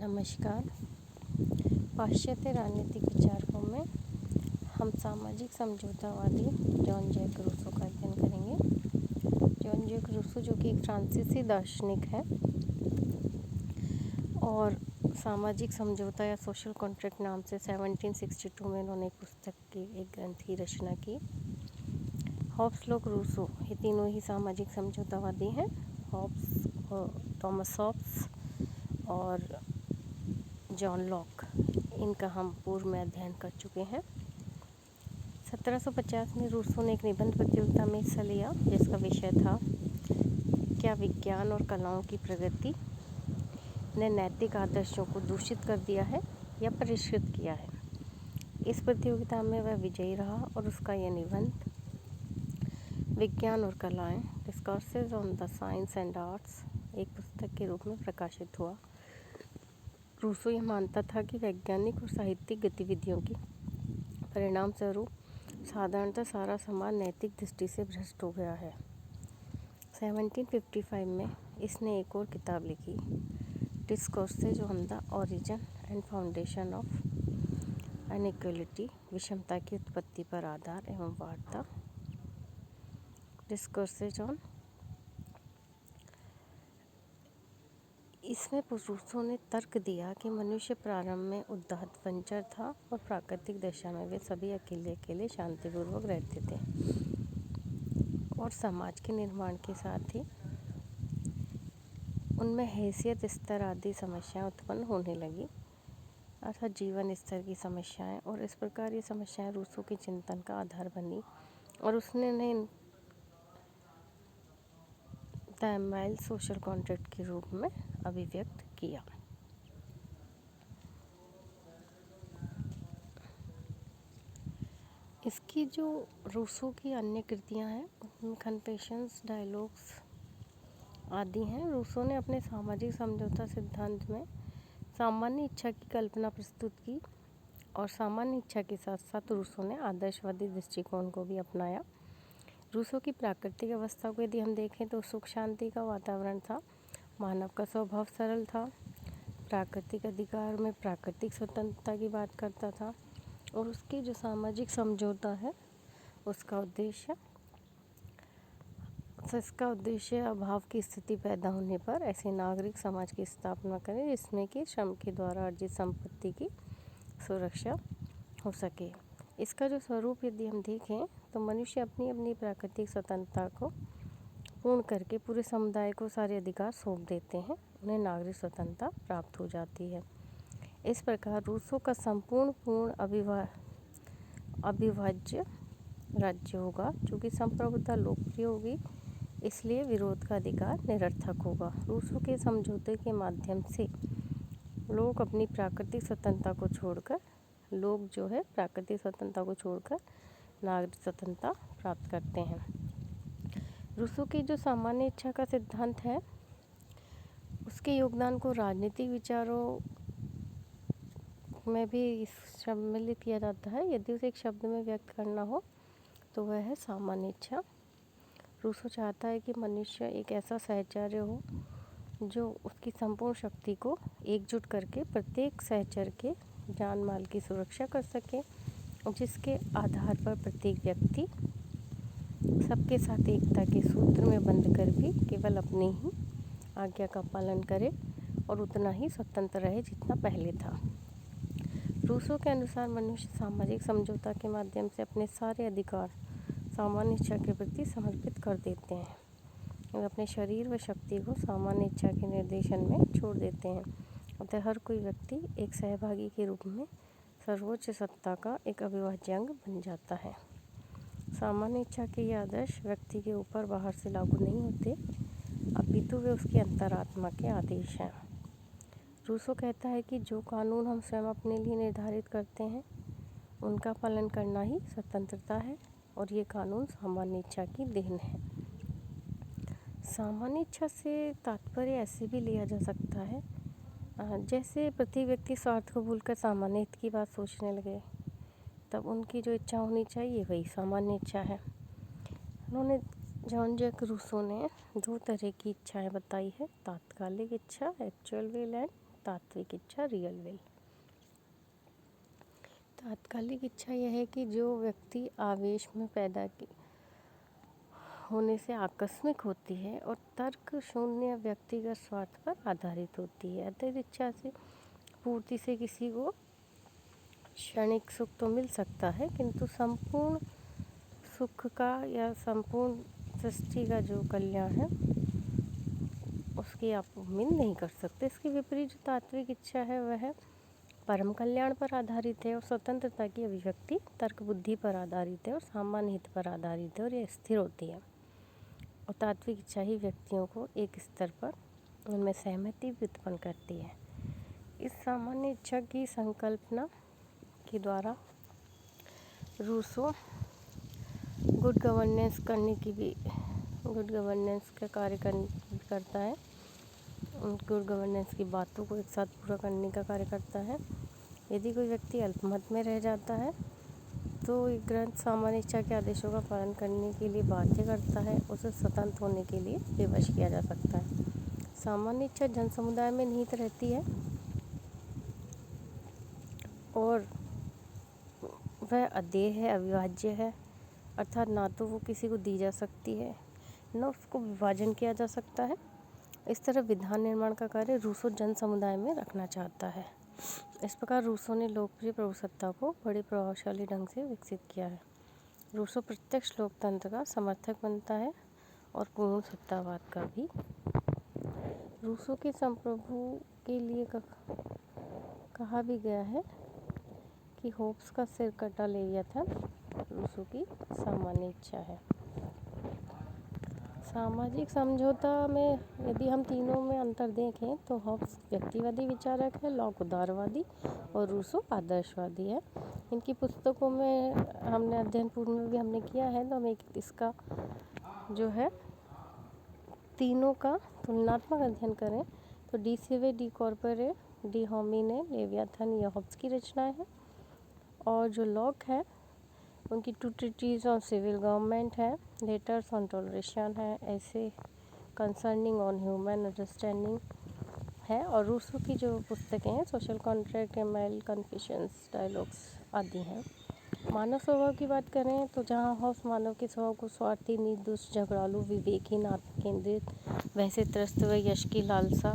नमस्कार। पाश्चात्य राजनीतिक विचारकों में हम सामाजिक समझौतावादी जॉन जैक रूसो का अध्ययन करेंगे। जॉन जैक रूसो जो कि एक फ्रांसीसी दार्शनिक है और सामाजिक समझौता या सोशल कॉन्ट्रैक्ट नाम से 1762 में उन्होंने एक पुस्तक की एक ग्रंथ की रचना की। हॉब्स, लॉक, रूसो ये तीनों ही सामाजिक समझौतावादी हैं। हॉब्स, थॉमस हॉब्स और जॉन लॉक, इनका हम पूर्व में अध्ययन कर चुके हैं। 1750 में रूसो ने एक निबंध प्रतियोगिता में हिस्सा लिया जिसका विषय था क्या विज्ञान और कलाओं की प्रगति ने नैतिक आदर्शों को दूषित कर दिया है या परिष्कृत किया है। इस प्रतियोगिता में वह विजयी रहा और उसका यह निबंध विज्ञान और कलाएं discourses on the science and arts एक पुस्तक के रूप में प्रकाशित हुआ। रूसो यह मानता था कि वैज्ञानिक और साहित्यिक गतिविधियों की परिणाम स्वरूप साधारणतः सारा समाज नैतिक दृष्टि से भ्रष्ट हो गया है। 1755 में इसने एक और किताब लिखी, discourses on the origin and foundation of inequality, विषमता की उत्पत्ति पर आधार एवं वार्ता। डिस्कोर्सेज ऑन, इसमें रूसो ने तर्क दिया कि मनुष्य प्रारंभ में उदात्त वंचर था और प्राकृतिक दशा में वे सभी अकेले अकेले शांतिपूर्वक रहते थे और समाज के निर्माण के साथ ही उनमें हैसियत स्तर आदि समस्याएं उत्पन्न होने लगी, अर्थात जीवन स्तर की समस्याएं। और इस प्रकार ये समस्याएं रूसो के चिंतन का आधार बनी और उसने इन्हें द एमाइल सोशल कॉन्ट्रैक्ट के रूप में अभिव्यक्त किया। इसकी जो रूसो की अन्य कृतियां हैं उनमें कन्फेशंस, डायलॉग्स आदि हैं। रूसो ने अपने सामाजिक समझौता सिद्धांत में सामान्य इच्छा की कल्पना प्रस्तुत की और सामान्य इच्छा के साथ साथ रूसो ने आदर्शवादी दृष्टिकोण को भी अपनाया। रूसो की प्राकृतिक अवस्था को यदि हम देखें तो सुख शांति का वातावरण था, मानव का स्वभाव सरल था, प्राकृतिक अधिकार में प्राकृतिक स्वतंत्रता की बात करता था और उसकी जो सामाजिक समझौता है इसका उद्देश्य अभाव की स्थिति पैदा होने पर ऐसे नागरिक समाज की स्थापना करें जिसमें कि श्रम के द्वारा अर्जित संपत्ति की सुरक्षा हो सके। इसका जो स्वरूप यदि हम देखें तो मनुष्य अपनी अपनी प्राकृतिक स्वतंत्रता को पूर्ण करके पूरे समुदाय को सारे अधिकार सौंप देते हैं, उन्हें नागरिक स्वतंत्रता प्राप्त हो जाती है। इस प्रकार रूसो का संपूर्ण पूर्ण अविभाज्य राज्य होगा, चूँकि संप्रभुता लोकप्रिय होगी इसलिए विरोध का अधिकार निरर्थक होगा। रूसो के समझौते के माध्यम से लोग अपनी प्राकृतिक स्वतंत्रता को छोड़कर नागरिक स्वतंत्रता प्राप्त करते हैं। रूसो की जो सामान्य इच्छा का सिद्धांत है उसके योगदान को राजनीतिक विचारों में भी सम्मिलित किया जाता है। यदि उसे एक शब्द में व्यक्त करना हो तो वह है सामान्य इच्छा। रूसो चाहता है कि मनुष्य एक ऐसा सहचर्य हो जो उसकी संपूर्ण शक्ति को एकजुट करके प्रत्येक सहचर के जान माल की सुरक्षा कर सके, जिसके आधार पर प्रत्येक व्यक्ति सबके साथ एकता के सूत्र में बंधकर भी केवल अपनी ही आज्ञा का पालन करे और उतना ही स्वतंत्र रहे जितना पहले था। रूसो के अनुसार मनुष्य सामाजिक समझौता के माध्यम से अपने सारे अधिकार सामान्य इच्छा के प्रति समर्पित कर देते हैं और अपने शरीर व शक्ति को सामान्य इच्छा के निर्देशन में छोड़ देते हैं। अतः हर कोई व्यक्ति एक सहभागी के रूप में सर्वोच्च सत्ता का एक अविभाज्य अंग बन जाता है। सामान्य इच्छा के ये आदर्श व्यक्ति के ऊपर बाहर से लागू नहीं होते, अपितु वे उसकी अंतरात्मा के आदेश हैं। रूसो कहता है कि जो कानून हम स्वयं अपने लिए निर्धारित करते हैं उनका पालन करना ही स्वतंत्रता है और ये कानून सामान्य इच्छा की देन है। सामान्य इच्छा से तात्पर्य ऐसे भी लिया जा सकता है जैसे प्रत्येक व्यक्ति स्वार्थ को भूलकर सामान्य हित की बात सोचने लगे, तब उनकी जो इच्छा होनी चाहिए वही सामान्य इच्छा है। जॉन जैक रूसो ने दो तरह की इच्छाएं बताई है, तात्कालिक इच्छा एक्चुअल विल एंड तात्विक इच्छा, रियल विल। तात्कालिक इच्छा यह है कि जो व्यक्ति आवेश में पैदा की होने से आकस्मिक होती है और तर्क शून्य व्यक्तिगत स्वार्थ पर आधारित होती है। अतः इच्छा से पूर्ति से किसी को क्षणिक सुख तो मिल सकता है, किंतु संपूर्ण सुख का या संपूर्ण सृष्टि का जो कल्याण है उसकी आप उम्मीद नहीं कर सकते। इसके विपरीत जो तात्विक इच्छा है वह परम कल्याण पर आधारित है और स्वतंत्रता की अभिव्यक्ति तर्क बुद्धि पर आधारित है और सामान्य हित पर आधारित है और यह स्थिर होती है। और तात्विक इच्छा ही व्यक्तियों को एक स्तर पर उनमें सहमति भी उत्पन्न करती है। इस सामान्य इच्छा की संकल्पना के द्वारा रूसो गुड गवर्नेंस का कार्य करता है। गुड गवर्नेंस की बातों को एक साथ पूरा करने का कार्य करता है। यदि कोई व्यक्ति अल्पमत में रह जाता है तो एक ग्रंथ सामान्य इच्छा के आदेशों का पालन करने के लिए बाध्य करता है, उसे स्वतंत्र होने के लिए विवश किया जा सकता है। सामान्य इच्छा जन समुदाय में निहित रहती है और वह अदेय है, अविभाज्य है, अर्थात ना तो वो किसी को दी जा सकती है न उसको विभाजन किया जा सकता है। इस तरह विधान निर्माण का कार्य रूसो जन समुदाय में रखना चाहता है। इस प्रकार रूसो ने लोकप्रिय प्रभुसत्ता को बड़े प्रभावशाली ढंग से विकसित किया है। रूसो प्रत्यक्ष लोकतंत्र का समर्थक बनता है और पूर्ण सत्तावाद का भी। रूसो के संप्रभु के लिए कहा भी गया है कि होब्स का सिर कटा लेवियाथन रूसो की सामान्य इच्छा है। सामाजिक समझौता में यदि हम तीनों में अंतर देखें तो होब्स व्यक्तिवादी विचारक है, लॉक उदारवादी और रूसो आदर्शवादी है। इनकी पुस्तकों में हमने अध्ययन पूर्व में भी हमने किया है, तो हम इसका जो है तीनों का तुलनात्मक अध्ययन करें तो De Cive, De Corpore, De Homine, Leviathan यह होब्स की रचनाएं हैं। और जो लॉक है उनकी two treatises on civil government है, लेटर्स ऑन टॉलरेशन है, ऐसे कंसर्निंग ऑन ह्यूमन अंडरस्टैंडिंग है। और रूसो की जो पुस्तकें हैं social contract, ML, confessions, dialogues आदि हैं। मानव स्वभाव की बात करें तो जहाँ होब्स मानव के स्वभाव को स्वार्थी, निर्दोष, झगड़ालू, विवेकहीन, आत्मकेंद्रित, वैसे त्रस्त व यश की लालसा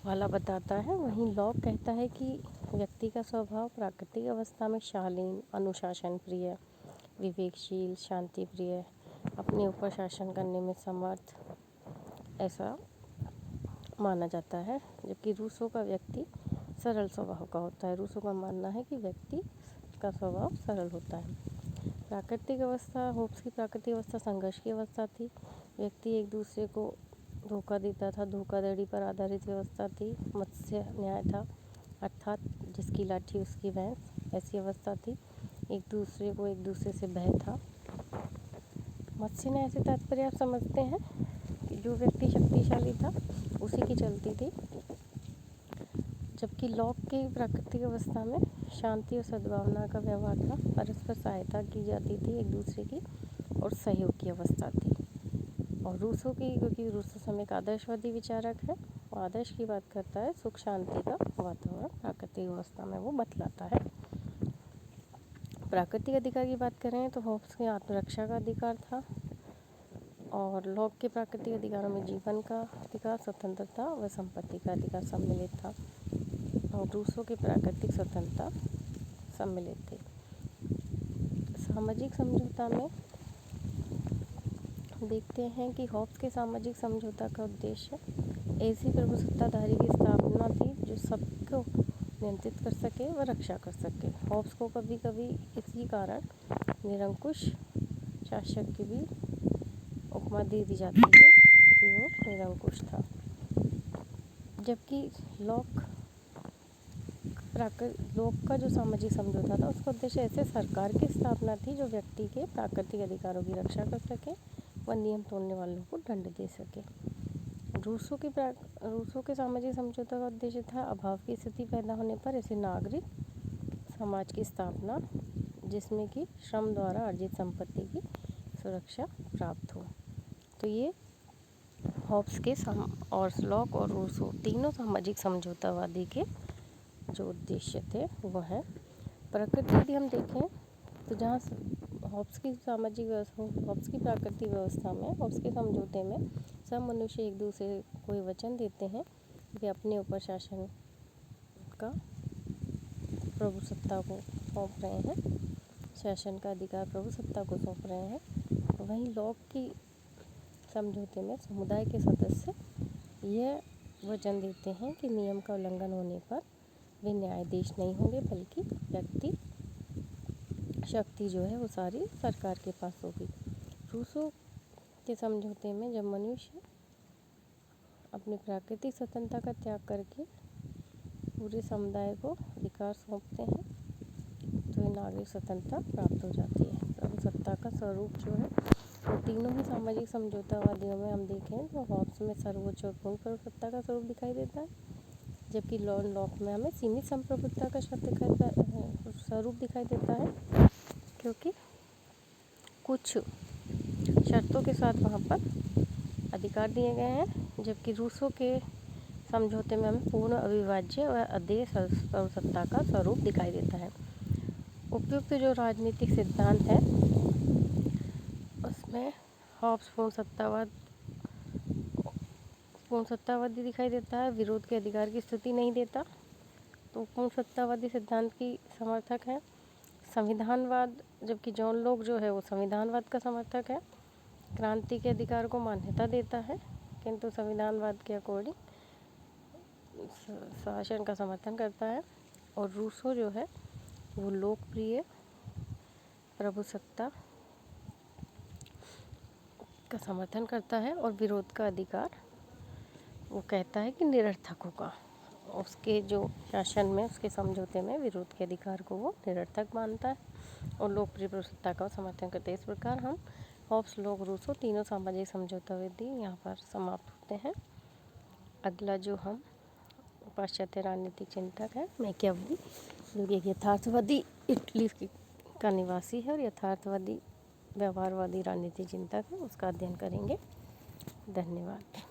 वाला बताता है, वहीं लॉक कहता है कि व्यक्ति का स्वभाव प्राकृतिक अवस्था में शालीन, अनुशासन प्रिय, विवेकशील, शांति प्रिय, अपने ऊपर शासन करने में समर्थ ऐसा माना जाता है। जबकि रूसो का व्यक्ति सरल स्वभाव का होता है। रूसो का मानना है कि व्यक्ति का स्वभाव सरल होता है। प्राकृतिक अवस्था, होब्स की प्राकृतिक अवस्था संघर्ष की अवस्था थी। व्यक्ति एक दूसरे को धोखा देता था, धोखाधड़ी पर आधारित व्यवस्था थी। मत्स्य न्याय था, अर्थात जिसकी लाठी उसकी भैंस, ऐसी अवस्था थी। एक दूसरे से भय था। मत्स्य न्याय से तात्पर्य आप समझते हैं कि जो व्यक्ति शक्तिशाली था उसी की चलती थी। जबकि लॉक की प्राकृतिक अवस्था में शांति और सद्भावना का व्यवहार था, परस्पर सहायता की जाती थी एक दूसरे की और सहयोग की अवस्था थी। और रूसो की, क्योंकि रूसो समय का आदर्शवादी विचारक है, वो आदर्श की बात करता है, सुख शांति का वातावरण प्राकृतिक अवस्था में वो बतलाता है। प्राकृतिक अधिकार की बात करें तो होब्स के आत्मरक्षा का अधिकार था और लॉक के प्राकृतिक अधिकारों में जीवन का अधिकार, स्वतंत्रता व संपत्ति का अधिकार सम्मिलित था और रूसो के प्राकृतिक स्वतंत्रता सम्मिलित थे। सामाजिक समझौता में देखते हैं कि होब्स के सामाजिक समझौता का उद्देश्य ऐसी प्रभुसत्ताधारी की स्थापना थी जो सबको नियंत्रित कर सके व रक्षा कर सके। होब्स को कभी कभी इसी कारण निरंकुश शासक की भी उपमा दे दी जाती है कि वो निरंकुश था। जबकि लॉक का जो सामाजिक समझौता था उसका उद्देश्य ऐसे सरकार की स्थापना थी जो व्यक्ति के प्राकृतिक अधिकारों की रक्षा कर सके व नियम तोड़ने वालों को दंड दे सके। रूसो के सामाजिक समझौता का उद्देश्य था अभाव की स्थिति पैदा होने पर ऐसे नागरिक समाज की स्थापना जिसमें कि श्रम द्वारा अर्जित संपत्ति की सुरक्षा प्राप्त हो। तो ये हॉब्स के और लॉक और रूसो तीनों सामाजिक समझौतावादी के जो उद्देश्य थे वो है प्रकृति। यदि हम देखें तो जहाँ हॉब्स की सामाजिक व्यवस्था, हॉब्स की प्राकृतिक व्यवस्था में, हॉब्स के समझौते में सब मनुष्य एक दूसरे को ये वचन देते हैं कि अपने ऊपर शासन का प्रभुसत्ता को सौंप रहे हैं, शासन का अधिकार प्रभुसत्ता को सौंप रहे हैं। वहीं लॉक की समझौते में समुदाय के सदस्य यह वचन देते हैं कि नियम का उल्लंघन होने पर वे न्यायाधीश नहीं होंगे, बल्कि व्यक्ति शक्ति जो है वो सारी सरकार के पास होगी। रूसो के समझौते में जब मनुष्य अपनी प्राकृतिक स्वतंत्रता का त्याग करके पूरे समुदाय को अधिकार सौंपते हैं तो ये नागरिक स्वतंत्रता प्राप्त हो जाती है। प्रभुसत्ता का स्वरूप जो है वो तीनों ही सामाजिक समझौतावादियों में हम देखें तो हॉब्स में सर्वोच्च और पूर्ण प्रभुसत्ता का स्वरूप दिखाई देता है, जबकि लॉक में हमें सीमित संप्रभुता का स्वरूप दिखाई देता है, क्योंकि कुछ शर्तों के साथ वहाँ पर अधिकार दिए गए हैं, जबकि रूसो के समझौते में हमें पूर्ण अविभाज्य और अदेय सर्वसत्ता का स्वरूप दिखाई देता है। उपयुक्त जो राजनीतिक सिद्धांत है उसमें हॉब्स पूर्ण सत्तावादी दिखाई देता है, विरोध के अधिकार की स्थिति नहीं देता। तो पूर्ण सत्तावादी सिद्धांत की समर्थक है संविधानवाद, जबकि जॉन लॉक जो है वो संविधानवाद का समर्थक है, क्रांति के अधिकार को मान्यता देता है, किंतु संविधानवाद के अकॉर्डिंग शासन का समर्थन करता है। और रूसो जो है वो लोकप्रिय प्रभुसत्ता का समर्थन करता है और विरोध का अधिकार वो कहता है कि निरर्थक होगा। उसके जो शासन में, उसके समझौते में विरोध के अधिकार को वो निरर्थक मानता है और लोकप्रिय प्रभुसत्ता का समर्थन करते हैं। इस प्रकार हम हॉब्स, लॉक, रूसो तीनों सामाजिक समझौतावादी यहाँ पर समाप्त होते हैं। अगला जो हम पाश्चात्य राजनीतिक चिंतक है मैकियावेली, जो कि एक यथार्थवादी इटली का निवासी है और यथार्थवादी व्यवहारवादी राजनीतिक चिंतक है, उसका अध्ययन करेंगे। धन्यवाद।